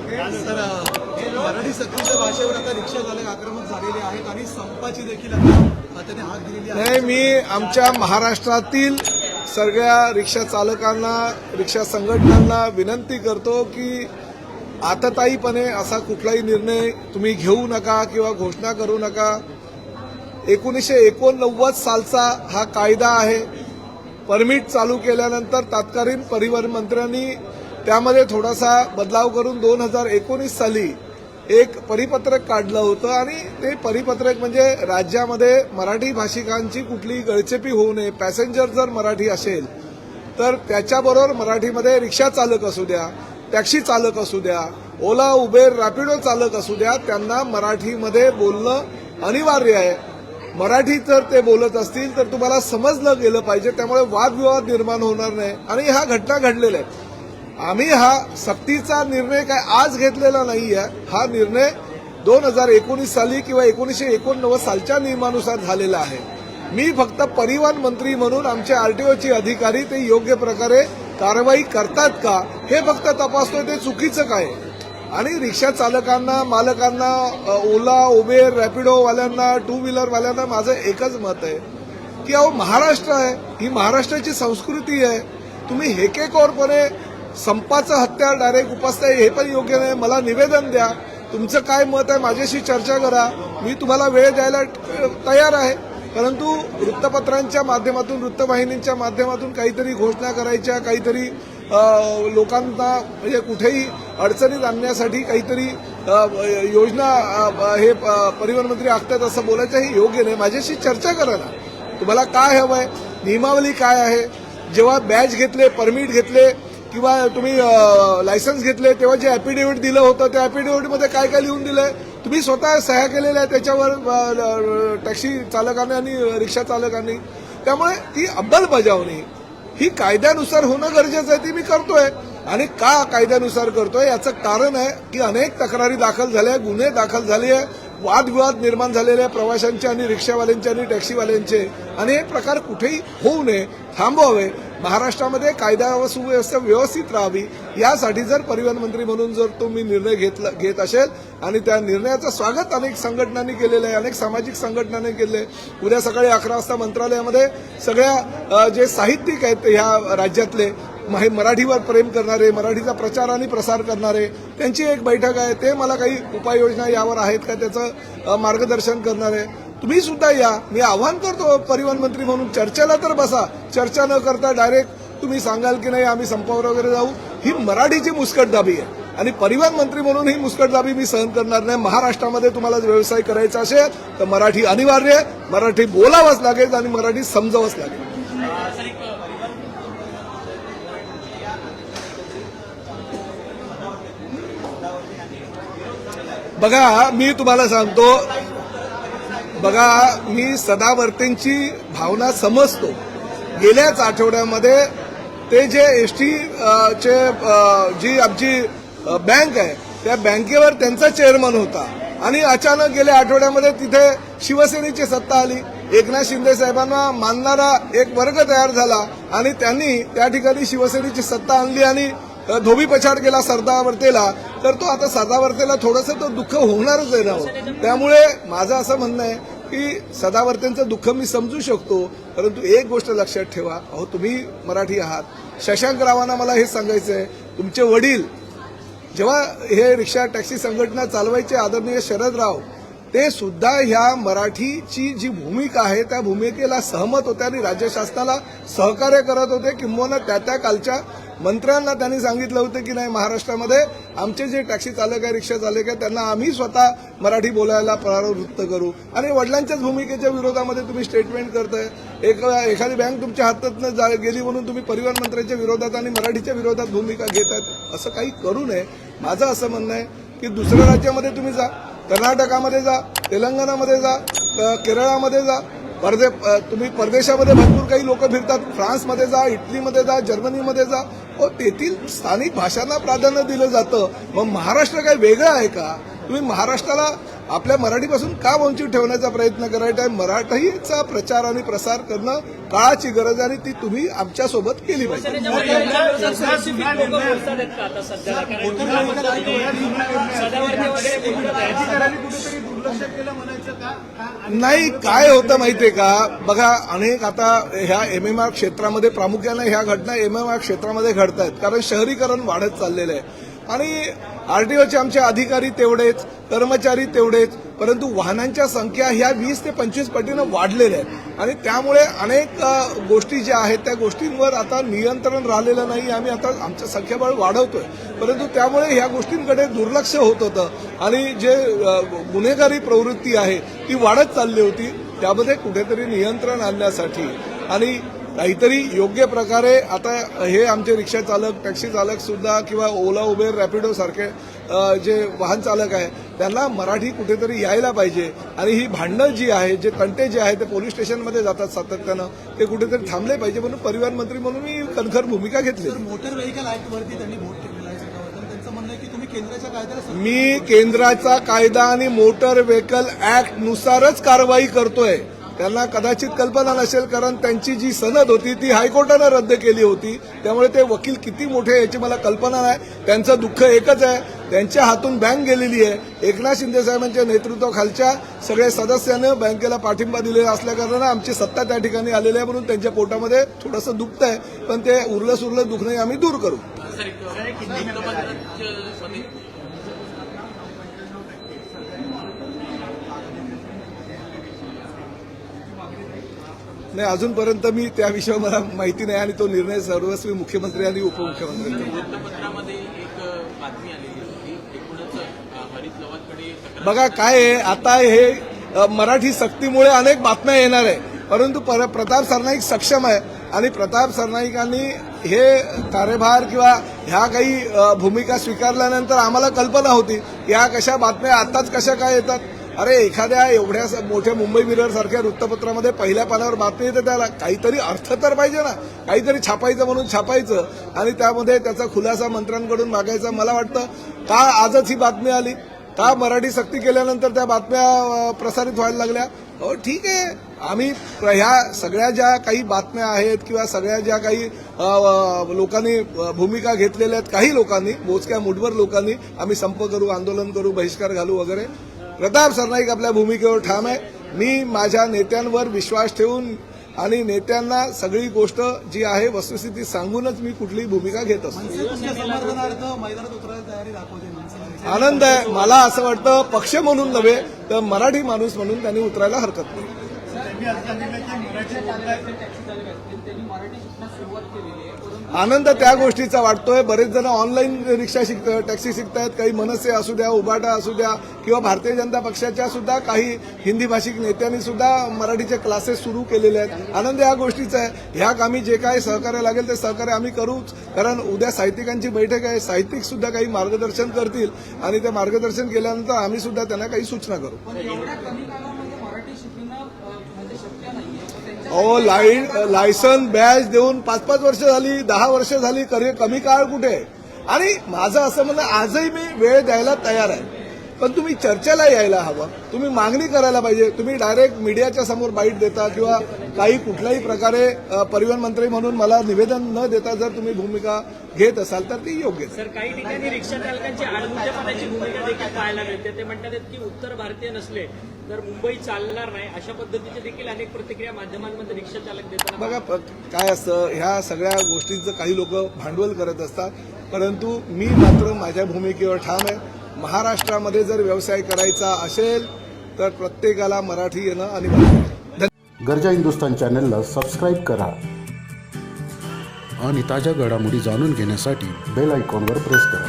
मराठी सक्तीच्या भाषेवर आता रिक्षा चालक आक्रमक झालेले आहेत आणि संपाची देखील आता त्याने हाक दिलेली आहे. नाही, मी आमच्या महाराष्ट्रातील सगळ्या रिक्षा चालकांना, रिक्षा संघटनांना विनंती करतो की आततायीपणे असा कुठलाही निर्णय तुम्ही घेऊ नका किंवा घोषणा करू नका. 1989 सालचा हा कायदा आहे. परमिट चालू केल्यानंतर तत्कालीन परिवहन मंत्र्यांनी त्यामध्ये थोडासा बदलाव करून 2019 साली एक परिपत्रक काढलं होतं आणि ते परिपत्रक म्हणजे राज्यामध्ये मराठी भाषिकांची कुठलीही गळचेपी होऊ नये. पॅसेंजर जर मराठी असेल तर त्याच्याबरोबर मराठीमध्ये रिक्षा चालक असू द्या, टॅक्सी चालक असू द्या, ओला, उबेर, रॅपिडो चालक असू द्या, त्यांना मराठीमध्ये बोलणं अनिवार्य आहे. मराठी जर ते बोलत असतील तर तुम्हाला समजलं गेलं पाहिजे. त्यामुळे वादविवाद निर्माण होणार नाही आणि ह्या घटना घडलेल्या आहेत. आम्ही हा सक्तीचा निर्णय काय आज घेतलेला नाहीये. हा निर्णय 2019 साली किंवा 1989 सालच्या नियमानुसार झालेला आहे. मी फक्त परिवहन मंत्री म्हणून आमचे आरटीओचे अधिकारी ते योग्य प्रकारे कारवाई करतात का हे फक्त तपासतोय. ते चुकीचं काय आणि रिक्षा चालकांना, मालकांना, ओला, उबेर, रॅपिडोवाल्यांना, टू व्हीलरवाल्यांना माझं एकच मत आहे की अहो महाराष्ट्र आहे, ही महाराष्ट्राची संस्कृती आहे. तुम्ही हेकेखोरपणे संपाचं हत्यार डायरेक्ट उपासताय हे पण योग्य नाही. मला निवेदन द्या, तुमचं काय मत आहे माझ्याशी चर्चा करा. मी तुम्हाला वेळ द्यायला तयार आहे. परंतु वृत्तपत्रांच्या माध्यमातून, वृत्तवाहिनींच्या माध्यमातून काहीतरी घोषणा करायच्या, काहीतरी लोकांना म्हणजे कुठेही अडचणीत आणण्यासाठी काहीतरी योजना हे परिवहन मंत्री आखतात असं बोलायचं हे योग्य नाही. माझ्याशी चर्चा करा ना, तुम्हाला काय हवंय, नियमावली काय आहे. जेव्हा बॅच घेतले, परमिट घेतले किंवा तुम्ही लायसन्स घेतले तेव्हा जे ॲफिडेव्हिट दिलं होतं त्या ॲफिडेव्हिटमध्ये काय काय लिहून दिलंय, तुम्ही स्वतः सह्या केलेल्या आहे त्याच्यावर टॅक्सी चालकांनी आणि रिक्षा चालकांनी. त्यामुळे ती अंमलबजावणी ही कायद्यानुसार होणं गरजेचं आहे. ती मी करतोय आणि का कायद्यानुसार करतोय याचं कारण आहे की अनेक तक्रारी दाखल झाल्या, गुन्हे दाखल झाले आहे, वादविवाद निर्माण झालेले आहे प्रवाशांचे आणि रिक्षावाल्यांचे आणि टॅक्सीवाल्यांचे आणि हे प्रकार कुठेही होऊ नये, थांबवावे. महाराष्ट्रामध्ये कायदा व सुव्यवस्था व्यवस्थित राहावी यासाठी जर परिवहन मंत्री म्हणून जर तुम्ही निर्णय घेत असेल आणि त्या निर्णयाचं स्वागत अनेक संघटनांनी केलेलं आहे, अनेक सामाजिक संघटनांनी केले. उद्या सकाळी 11 वाजता मंत्रालयामध्ये सगळ्या जे साहित्यिक आहेत ह्या राज्यातले मराठीवर प्रेम करणारे, मराठीचा प्रचार आणि प्रसार करणारे, त्यांची एक बैठक आहे. ते मला काही उपाययोजना यावर आहेत का त्याचं मार्गदर्शन करणारे. तुम्ही सुद्धा या. मी आवाहन करतो परिवहन मंत्री म्हणून चर्चेला तर बसा. चर्चा न करता डायरेक्ट तुम्ही सांगाल की नाही आम्ही संपावर वगैरे जाऊ, ही मराठीची मुस्कटदाबी आहे आणि परिवहन मंत्री म्हणून ही मुस्कटदाबी मी सहन करणार नाही. महाराष्ट्रामध्ये तुम्हाला व्यवसाय करायचा असेल तर मराठी अनिवार्य आहे, मराठी बोलावंच लागेल आणि मराठी समजावंच लागेल. बघा, मी तुम्हाला सांगतो, बघा मी सदावर्तेंची भावना समजतो. गेल्याच आठवड्यामध्ये ते जे एसटी चे जी आमची बँक आहे त्या बँकेवर त्यांचा चेअरमन होता आणि अचानक गेल्या आठवड्यामध्ये तिथे शिवसेनेची सत्ता आली. एकनाथ शिंदे साहेबांना मानणारा एक वर्ग तयार झाला आणि त्यांनी त्या ठिकाणी शिवसेनेची सत्ता आणली आणि धोबी पछाड केला सरदावर्तेला. तर तो आता सरदावर्तेला थोडंसं तो दुःख होणारच आहे ना. त्यामुळे माझं असं म्हणणं आहे की सदावर्तेंचं दुःख मी समजू शकतो, परंतु एक गोष्ट लक्षात ठेवा, अहो तुम्ही मराठी आहात. शशांकरावांना मला हे सांगायचं आहे, तुमचे वडील जेव्हा हे रिक्षा टॅक्सी संघटना चालवायचे आदरणीय शरदराव, ते सुद्धा ह्या मराठीची जी भूमिका आहे त्या भूमिकेला सहमत होते आणि राज्य शासनाला सहकार्य करत होते. किंबहुना त्या कालच्या मंत्र्यांना त्यांनी सांगितलं होतं की नाही महाराष्ट्रामध्ये आमचे जे टॅक्सी चालक आहे, रिक्षा चालक आहे त्यांना आम्ही स्वतः मराठी बोलायला प्रवृत्त करू. आणि वडिलांच्याच भूमिकेच्या विरोधामध्ये तुम्ही स्टेटमेंट करताय. एखादी बँक तुमच्या हातातनं गेली म्हणून तुम्ही परिवहन मंत्र्यांच्या विरोधात आणि मराठीच्या विरोधात भूमिका घेतात. असं काही करू नये. माझं असं म्हणणं आहे की दुसऱ्या राज्यामध्ये तुम्ही जा, कर्नाटकामध्ये जा, तेलंगणामध्ये जा, केरळामध्ये जा, तुम्ही परदेशामध्ये भरपूर काही लोक फिरतात. फ्रान्समध्ये जा, इटलीमध्ये जा, जर्मनीमध्ये जा, तेथील स्थानिक भाषांना प्राधान्य दिलं जातं. मग महाराष्ट्र काही वेगळं आहे का? तुम्ही महाराष्ट्राला आपल्या मराठीपासून का वंचित ठेवण्याचा प्रयत्न करायचा आहे? मराठीचा प्रचार आणि प्रसार करणं काळाची गरज आहे आणि ती तुम्ही आमच्यासोबत केली पाहिजे. दुर्लक्ष केलं म्हणायचं का? नाही, काय होतं माहितीये का, बघा अनेक आता ह्या एमएमआर क्षेत्रामध्ये प्रामुख्याने ह्या घटना एमएमआर क्षेत्रामध्ये घडत आहेत, कारण शहरीकरण वाढत चाललेलं आहे आणि आरटीओचे आमचे अधिकारी तेवढेच, कर्मचारी तेवढेच, परंतु वाहनांच्या संख्या ह्या 20 ते 25 पटीनं वाढलेल्या आहेत आणि त्यामुळे अनेक गोष्टी ज्या आहेत त्या गोष्टींवर आता नियंत्रण राहिलेलं नाही. आम्ही आता आमचं संख्याबळ वाढवतोय, परंतु त्यामुळे ह्या गोष्टींकडे दुर्लक्ष होत होतं आणि जे गुन्हेगारी प्रवृत्ती आहे ती वाढत चालली होती. त्यामध्ये कुठेतरी नियंत्रण आणण्यासाठी आणि काहीतरी योग्य प्रकारे आता हे आमचे रिक्षा चालक, टॅक्सी चालक सुद्धा किंवा ओला, उबेर, रॅपिडो सारखे जे वाहन चालक आहे त्यांना मराठी कुठेतरी यायला पाहिजे आणि ही भांडणं जी आहे, जे तंटे जे आहे ते पोलीस स्टेशनमध्ये जातात सातत्यानं, ते कुठेतरी थांबले पाहिजे. म्हणून परिवहन मंत्री म्हणून मी कणखर भूमिका घेतली. मोटर व्हेकल ऍक्ट वरती त्यांनी वोट केलेला आहे सरकारबद्दल. त्यांचं म्हणणं आहे की तुम्ही केंद्राच्या कायद्याला मी केंद्राचा कायदा आणि मोटर व्हेकल ऍक्ट नुसारच कारवाई करतोय. त्यांना कदाचित कल्पना नसेल, कारण त्यांची जी सनद होती ती हायकोर्टानं रद्द केली होती, त्यामुळे ते वकील किती मोठे याची मला कल्पना नाही. त्यांचं दुःख एकच आहे, त्यांच्या हातून बँक गेलेली आहे. एकनाथ शिंदे साहेबांच्या नेतृत्वाखालच्या सगळ्या सदस्यांनी बँकेला पाठिंबा दिलेला असल्याकारणानं आमची सत्ता त्या ठिकाणी आलेली आहे, म्हणून त्यांच्या पोटामध्ये थोडंसं दुखत आहे, पण ते उरलं सुरलं दुखणं आम्ही दूर करू. नाही, अजूनपर्यंत मी त्या विषयावर मला माहिती नाही आणि तो निर्णय सर्वस्वी मुख्यमंत्री आणि उपमुख्यमंत्री. वृत्तपत्रामध्ये एक बातमी आलेली होती, एकूणच हरित लवादकडे बघा काय आहे, आता हे मराठी सक्तीमुळे अनेक बातम्या येणार आहे, परंतु प्रताप सरनाईक सक्षम आहे आणि प्रताप सरनाईकांनी हे कार्यभार किंवा ह्या काही भूमिका स्वीकारल्यानंतर आम्हाला कल्पना होती या कशा बातम्या आताच कशा काय येतात. अरे एखाद्या एवढ्या मोठ्या मुंबई मिरर सारख्या वृत्तपत्रामध्ये पहिल्या पानावर बातमी येते, त्याला काहीतरी अर्थ तर पाहिजे ना, काहीतरी छापायचं म्हणून छापायचं आणि त्यामध्ये त्याचा खुलासा मंत्र्यांकडून मागायचा. मला वाटतं का आजच ही बातमी आली, का मराठी सक्ती केल्यानंतर त्या बातम्या प्रसारित व्हायला लागल्या. हो ठीक आहे, आम्ही ह्या सगळ्या ज्या काही बातम्या आहेत किंवा सगळ्या ज्या काही लोकांनी भूमिका घेतलेल्या आहेत, काही लोकांनी, मोजक्या मुठभर लोकांनी, आम्ही संप करू, आंदोलन करू, बहिष्कार घालू वगैरे. प्रताप सरनाईक आपल्या भूमिकेवर ठाम आहे. मी माझ्या नेत्यांवर विश्वास ठेवून आणि नेत्यांना सगळी गोष्ट जी आहे वस्तुस्थिती सांगूनच मी कुठलीही भूमिका घेत असतो. तुमच्या समर्थनार्थ मैदानात उतरायला तयारी दाखवते. आनंद आहे. मला असं वाटतं पक्ष म्हणून नव्हे तर मराठी माणूस म्हणून त्यांनी उतरायला हरकत नाही. आनंद त्या गोष्टीचा वाटतोय. बरेच जण ऑनलाईन रिक्षा शिकतात, टॅक्सी शिकतायत, काही मनसे असू द्या, उबाटा असू द्या किंवा भारतीय जनता पक्षाच्या सुद्धा काही हिंदी भाषिक नेत्यांनी सुद्धा मराठीचे क्लासेस सुरू केलेले आहेत. आनंद या गोष्टीचा आहे. ह्या कामी जे काही सहकार्य लागेल ते सहकार्य आम्ही करूच, कारण उद्या साहित्यिकांची बैठक आहे. साहित्यिक सुद्धा काही मार्गदर्शन करतील आणि ते मार्गदर्शन केल्यानंतर आम्ही सुद्धा त्यांना काही सूचना करू. लायसन बॅच देऊन 5-5 वर्ष झाली, 10 वर्ष झाली, कमी काळ कुठे. आणि माझं असं म्हणणं, आजही मी वेळ द्यायला तयार आहे, पण तुम्ही चर्चेला यायला हवं, तुम्ही मागणी करायला पाहिजे. तुम्ही डायरेक्ट मीडियाच्या समोर बाईट देता किंवा काही कुठल्याही प्रकारे परिवहन मंत्री म्हणून मला निवेदन न देता जर तुम्ही भूमिका घेत असाल तर ती योग्य आहे. सर, काही ठिकाणी रिक्षा चालकांची आडमुठेपणाची भूमिका देखील पाहायला मिळते. ते म्हणतात की उत्तर भारतीय नसले तर मुंबई चालणार नाही, अशा पद्धतीचे देखील अनेक प्रतिक्रिया माध्यमांमध्ये रिक्षा चालक देताना. बघा काय असतं, ह्या सगळ्या गोष्टींचं काही लोक भांडवल करत असतात, परंतु मी मात्र माझ्या भूमिकेवर ठाम आहे. महाराष्ट्रामध्ये जर व्यवसाय करायचा असेल तर प्रत्येकाला मराठी येणं अनिवार्य आहे. गर्जा हिंदुस्तान चॅनलला सबस्क्राईब करा आणि ताज्या घडामोडी जाणून घेण्यासाठी बेल आयकॉनवर प्रेस करा.